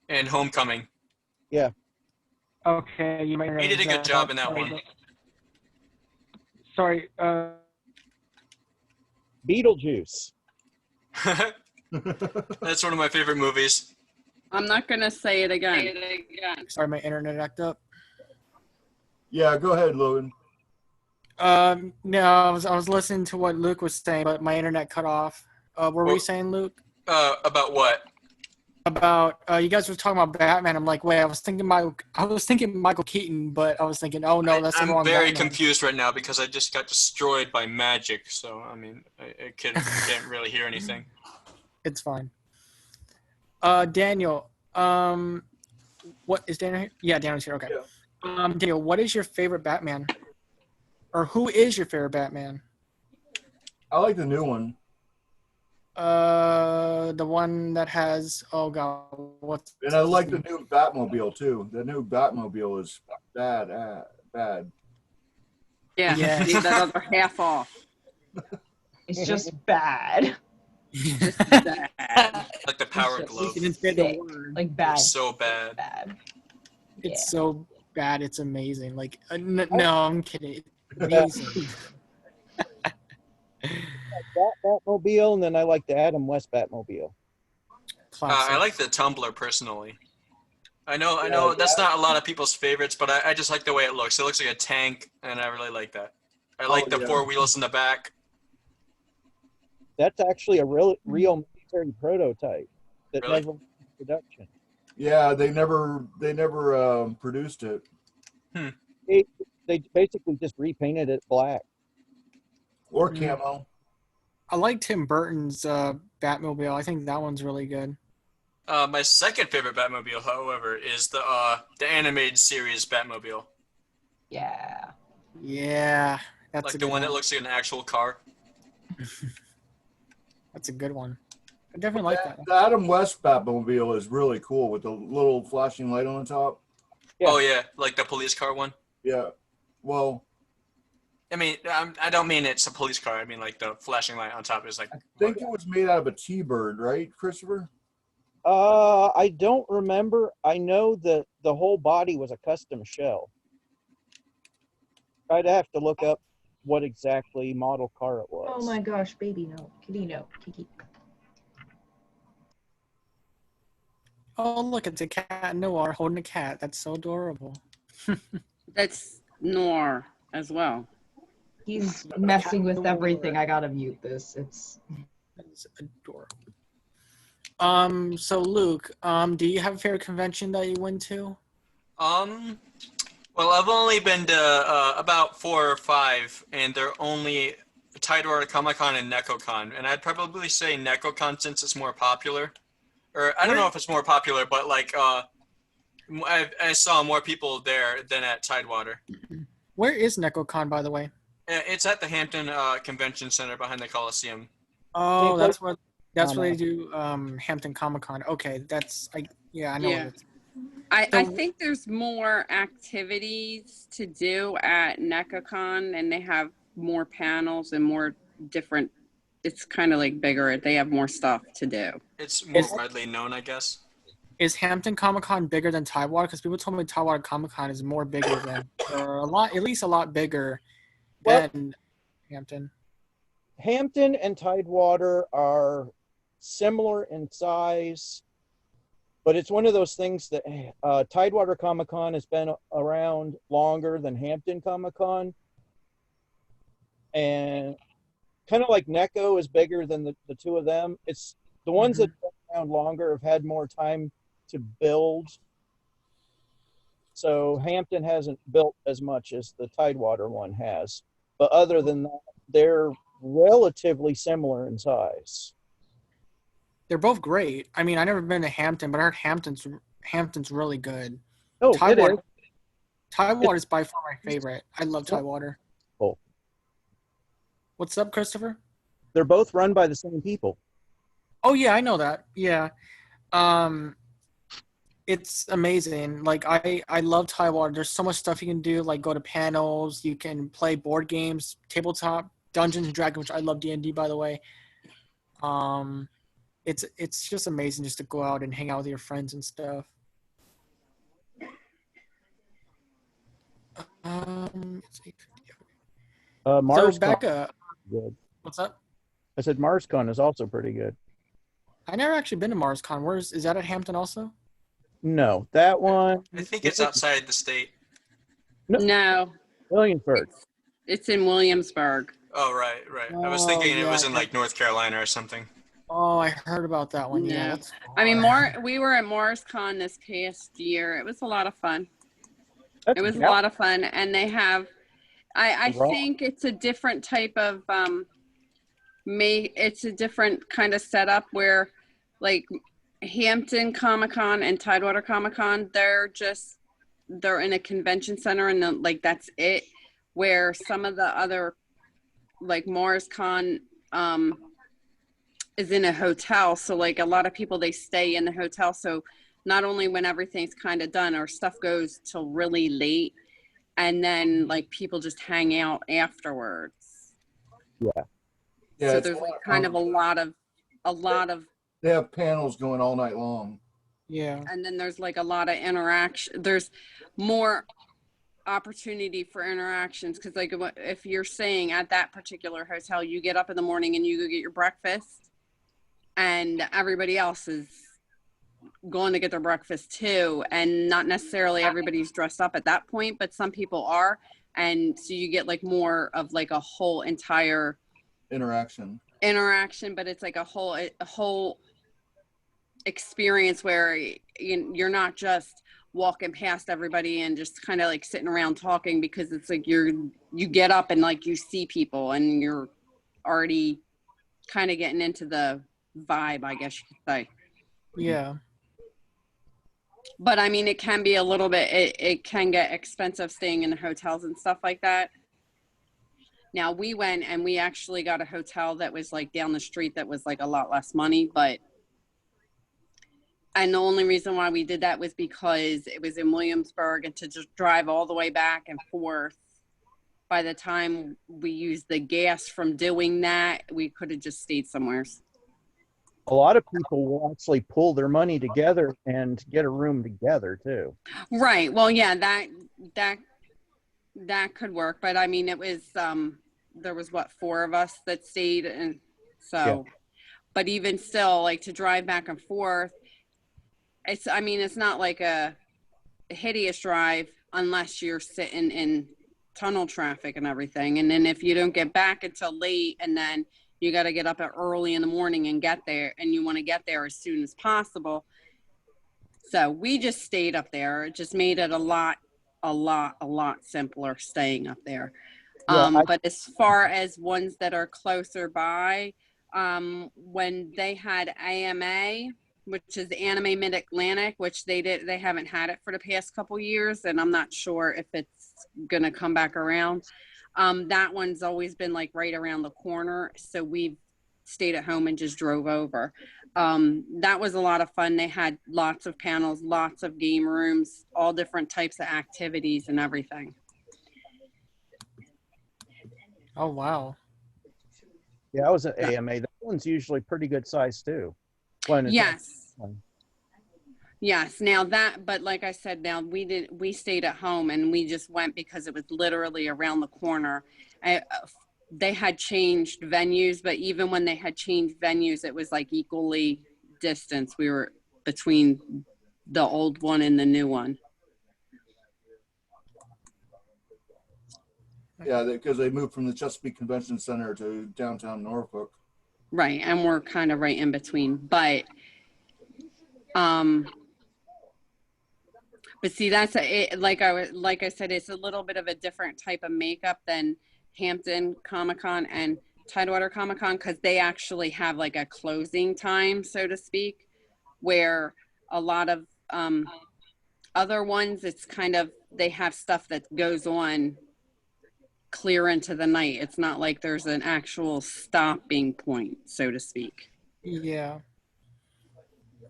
And Homecoming. Okay, you might. He did a good job in that one. Sorry. Beetlejuice. That's one of my favorite movies. I'm not going to say it again. Sorry, my internet acted up. Yeah, go ahead, Logan. No, I was listening to what Luke was saying, but my internet cut off. What were you saying, Luke? About what? About you guys were talking about Batman. I'm like, wait, I was thinking Michael Keaton, but I was thinking, oh no, that's the wrong I'm very Batman. confused right now because I just got destroyed by magic. So I mean, I can't really hear anything. It's fine. Daniel, what is Daniel here? Yeah, Daniel's here. Okay. Yeah. Daniel, what is your favorite Batman? Or who is your favorite Batman? I like the new one. The one that has what's And I like the new Batmobile too. The new Batmobile is bad. Yeah, Yeah. leave that other half off. It's just bad. Bad. Like the Power It's Glove. sick. Like bad. It's so bad. Bad. It's so bad. It's amazing. Like no, I'm kidding. It's amazing. That Batmobile, and then I like the Adam West Batmobile. Classic. I like the Tumbler personally. I know that's not a lot of people's favorites, but I just like the way it looks. It looks like a tank, and I really like that. I like the four wheels in the back. That's actually a real military prototype that Really? never went into production. Yeah, they never produced it. They basically just repainted it black. Or camo. I like Tim Burton's Batmobile. I think that one's really good. My second favorite Batmobile, however, is the animated series Batmobile. Yeah. Yeah, that's Like a the good one that looks like an actual car. That's a good one. I definitely like that one. The Adam West Batmobile is really cool with the little flashing light on the top. Yeah. Oh yeah, like the police car one. Yeah. Well, I mean, I don't mean it's a police car. I mean like the flashing light on top is like. I think it was made out of a T-bird, right, Christopher? I don't remember. I know that the whole body was a custom shell. I'd have to look up what exactly model car it was. Oh my gosh, baby, no. Kitty, no. Kiki. Oh, look, it's a cat Noir holding a cat. That's so adorable. That's Noir as well. He's messing with everything. I gotta mute this. It's That's adorable. So Luke, do you have a favorite convention that you went to? Well, I've only been to about 4 or 5, and they're only Tidewater Comic-Con and NecoCon, and I'd probably say NecoCon since it's more popular. Or I don't know if it's more popular, but like I saw more people there than at Tidewater. Where is NecoCon, by the way? It's at the Hampton Convention Center behind the Coliseum. Oh, place- that's where no. they do Hampton Comic Con. Okay, I know Yeah. what it's. I think there's more activities to do at NecaCon, and they have more panels and more different. It's kind of like bigger. They have more stuff to do. It's more widely known, I guess. Is Hampton Comic Con bigger than Tidewater? Because people told me Tidewater Comic Con is more bigger than, or at least a lot bigger Well- than Hampton. Hampton and Tidewater are similar in size, but it's one of those things that Tidewater Comic Con has been around longer than Hampton Comic Con. And kind of like Necco is bigger than the two of them. It's the ones that have been around longer have had more time to build. So Hampton hasn't built as much as the Tidewater one has. But other than that, they're relatively similar in size. They're both great. I mean, I never been to Hampton, but I heard Hampton's really good. Oh, Tidewater, it is. Tidewater is by far my favorite. I love Tidewater. Cool. What's up, Christopher? They're both run by the same people. Oh yeah, I know that. Yeah. It's amazing. Like I love Tidewater. There's so much stuff you can do, like go to panels, you can play board games, tabletop, Dungeons and Dragons, which I love D&D by the way. It's just amazing just to go out and hang out with your friends and stuff. It's 8:50. So MarsCon Becca, is good. what's up? I said MarsCon is also pretty good. I never actually been to MarsCon. Is that at Hampton also? No, that one. I think it's outside the state. No, Williamsburg. it's in Williamsburg. Oh, right. I was Oh, thinking it yeah, was in yeah. like North Carolina or something. Oh, I heard about that one. Yeah. No. That's I mean, far. we were at MarsCon this past year. It was a lot of fun. That's It was a Gal- lot of fun, and they have. I Right. think it's a different type of it's a different kind of setup where, like, Hampton Comic Con and Tidewater Comic Con, they're in a convention center and like that's it. Where some of the other, like MarsCon, is in a hotel, so like a lot of people they stay in the hotel. So not only when everything's kind of done or stuff goes till really late, and then like people just hang out afterwards. Yeah, So it's there's like kind of a lot of, they have panels going all night long. Yeah. and then there's like a lot of interaction. There's more opportunity for interactions because like if you're staying at that particular hotel, you get up in the morning and you go get your breakfast, and everybody else is going to get their breakfast too, and not necessarily everybody's dressed up at that point, but some people are, and so you get like more of like a whole entire Interaction. but it's like a whole experience where you're not just walking past everybody and just kind of like sitting around talking, because it's like you get up and like you see people and you're already kind of getting into the vibe, I guess you could say. Yeah. But I mean, it can be a little bit, it can get expensive staying in the hotels and stuff like that. Now we went and we actually got a hotel that was like down the street that was like a lot less money, and the only reason why we did that was because it was in Williamsburg, and to just drive all the way back and forth, by the time we used the gas from doing that, we could have just stayed somewhere. A lot of people will actually pull their money together and get a room together too. Right. Well, yeah, that could work. But I mean, it was, there was what, 4 of us that stayed. And so, Yeah. But even still, like to drive back and forth, I mean, it's not like a hideous drive unless you're sitting in tunnel traffic and everything. And then if you don't get back until late, and then you got to get up at early in the morning and get there, and you want to get there as soon as possible. So we just stayed up there. It just made it a lot simpler staying up there. Yeah, But as far as ones that are closer by, when they had AMA, which is Anime Mid-Atlantic, which they haven't had it for the past couple years, and I'm not sure if it's gonna come back around. That one's always been like right around the corner, so we've stayed at home and just drove over. That was a lot of fun. They had lots of panels, lots of game rooms, all different types of activities and everything. Oh wow. yeah, I was at AMA. That one's usually pretty good size too. When it's Yes. Yes. Now that, but like I said, now we stayed at home and we just went because it was literally around the corner. They had changed venues, but even when they had changed venues, it was like equally distance. We were between the old one and the new one. Yeah, because they moved from the Chesapeake Convention Center to downtown Norfolk. Right. And we're kind of right in between, but see, that's like I said, it's a little bit of a different type of makeup than Hampton Comic-Con and Tidewater Comic-Con, because they actually have like a closing time, so to speak, where a lot of other ones, it's kind of, they have stuff that goes on clear into the night. It's not like there's an actual stopping point, so to speak. Yeah.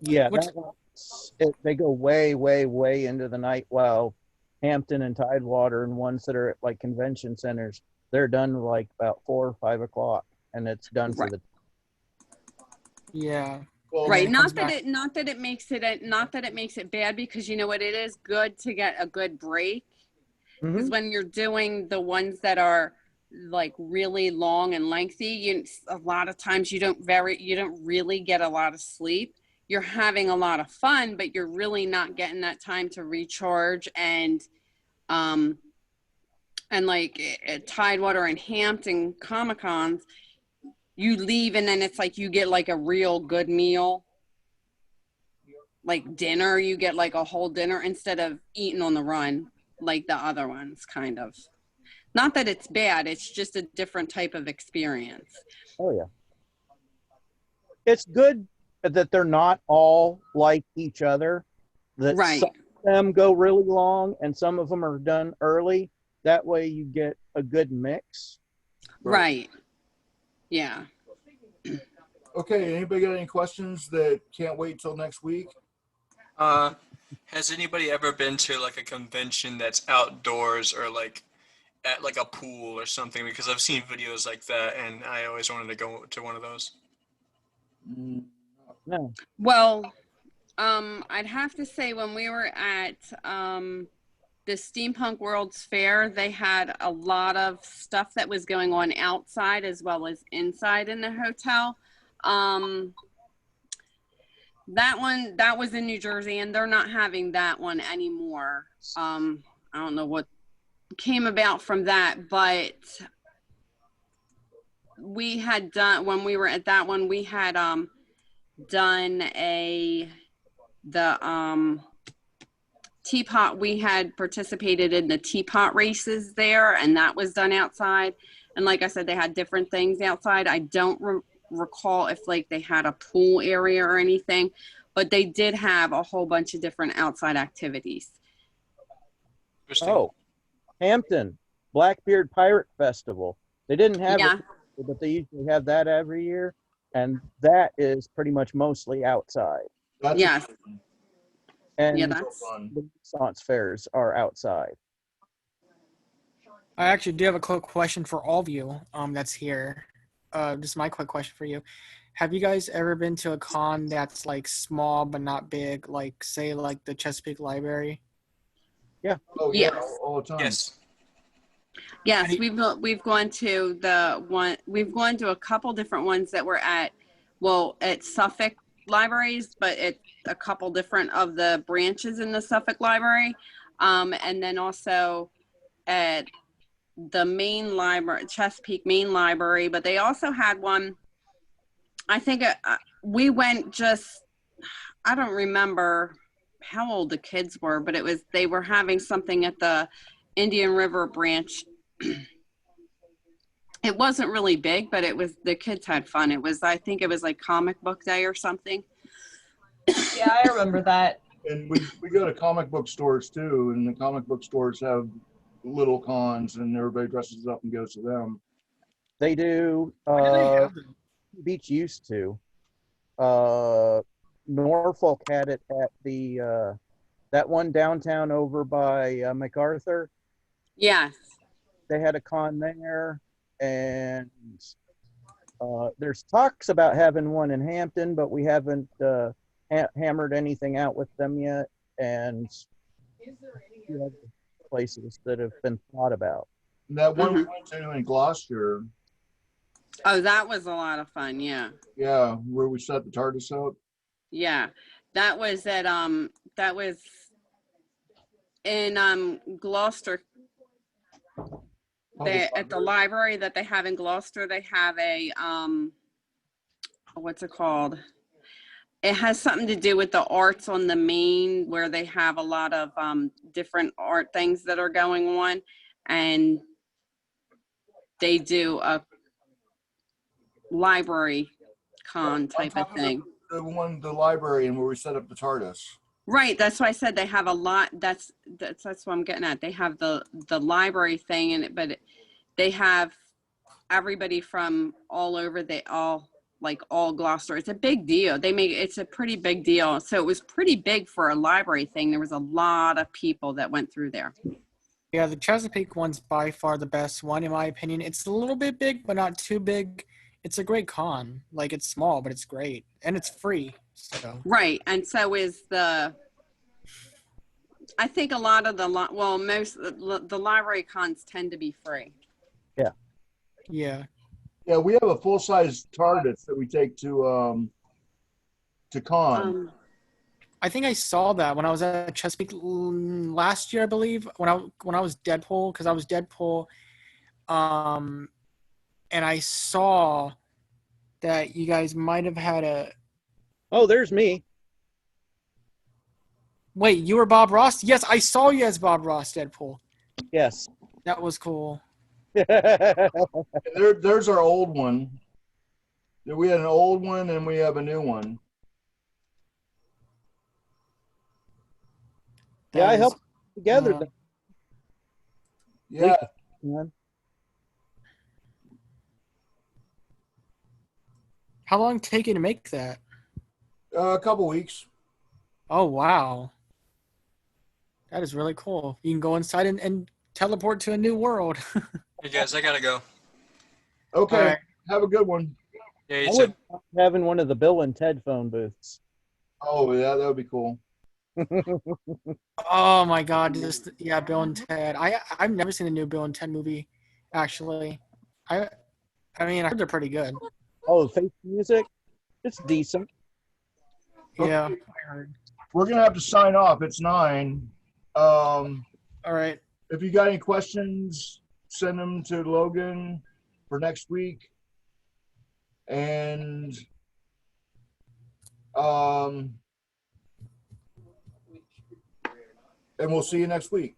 Yeah, Which- that one's, they go way, way, way into the night. While Hampton and Tidewater and ones that are at like convention centers, they're done like about 4 or 5 o'clock, and it's done for Right. the. Yeah. Well, Right. it comes Not that back- it makes it bad, because you know what, it is good to get a good break. Because Mhm. when you're doing the ones that are like really long and lengthy, a lot of times you don't really get a lot of sleep. You're having a lot of fun, but you're really not getting that time to recharge. And like at Tidewater and Hampton Comic-Cons, you leave and then it's like you get like a real good meal, like dinner. You get like a whole dinner instead of eating on the run like the other ones, kind of. Not that it's bad, it's just a different type of experience. Oh yeah, it's good that they're not all like each other. That Right. some of them go really long and some of them are done early. That way you get a good mix. Right. Yeah. Okay, anybody got any questions that can't wait till next week? Has anybody ever been to like a convention that's outdoors or like at like a pool or something? Because I've seen videos like that and I always wanted to go to one of those. Mm, No. Well, I'd have to say when we were at the Steampunk World's Fair, they had a lot of stuff that was going on outside as well as inside in the hotel. That was in New Jersey, and they're not having that one anymore. I don't know what came about from that, but we had done, when we were at that one, we had done the teapot. We had participated in the teapot races there, and that was done outside. And like I said, they had different things outside. I don't recall if like they had a pool area or anything, but they did have a whole bunch of different outside activities. Interesting. Oh, Hampton Blackbeard Pirate Festival. They didn't have Yeah. it, but they usually have that every year, and that is pretty much mostly outside. that's Yes. exciting. And Yeah, So that's fun. the Renaissance fairs are outside. I actually do have a quick question for all of you that's here. Just my quick question for you. Have you guys ever been to a con that's like small but not big, like say like the Chesapeake Library? Oh yeah, Yes. all the time. Yes. Yes, we've gone to a couple different ones that were at Suffolk libraries, but it's a couple different of the branches in the Suffolk Library. And then also at the main library, Chesapeake Main Library, but they also had one, I think we went just, I don't remember how old the kids were, but they were having something at the Indian River branch. It wasn't really big, but the kids had fun. I think it was like comic book day or something. Yeah, I remember that. And we go to comic book stores too, and the comic book stores have little cons, and everybody dresses up and goes to them. They do. Why do they have them? Beach used to. Norfolk had it at the that one downtown over by MacArthur. Yes. They had a con there, and there's talks about having one in Hampton, but we haven't hammered anything out with them yet. And few other places that have been thought about. And that one we went to in Gloucester. Oh, that was a lot of fun. Yeah. Yeah, where we set the TARDIS up. Yeah. That was at, that was in Gloucester. At the library that they have in Gloucester, they have a, what's it called? It has something to do with the arts on the main, where they have a lot of different art things that are going on, and they do a library con type of thing. The library and where we set up the TARDIS. Right, that's why I said they have a lot. That's what I'm getting at. They have the library thing, but they have everybody from all over. All Gloucester. It's a big deal. It's a pretty big deal. So it was pretty big for a library thing. There was a lot of people that went through there. Yeah, the Chesapeake one's by far the best one, in my opinion. It's a little bit big, but not too big. It's a great con. Like, it's small, but it's great. And it's free. So. Right. And so is I think a lot of most of the library cons tend to be free. Yeah. Yeah. Yeah, we have a full-size TARDIS that we take to con. I think I saw that when I was at Chesapeake last year, I believe, when I was Deadpool, because I was Deadpool, and I saw that you guys might have had a. Oh, there's me. Wait, you were Bob Ross? Yes, I saw you as Bob Ross, Deadpool. Yes. That was cool. There's our old one. We had an old one and we have a new one. Yeah, I helped together. Yeah. How long did it take you to make that? A couple weeks. Oh, wow. That is really cool. You can go inside and teleport to a new world. Hey guys, I gotta go. Okay. All right. Have a good one. Yeah, I you too. would having one of the Bill and Ted phone booths. Oh, yeah, that would be cool. Oh my God! Bill and Ted. I've never seen the new Bill and Ted movie, actually. I mean, I heard they're pretty good. Oh, Face Music, it's decent. Yeah, I heard. We're gonna have to sign off. It's 9. All right. If you got any questions, send them to Logan for next week. And we'll see you next week.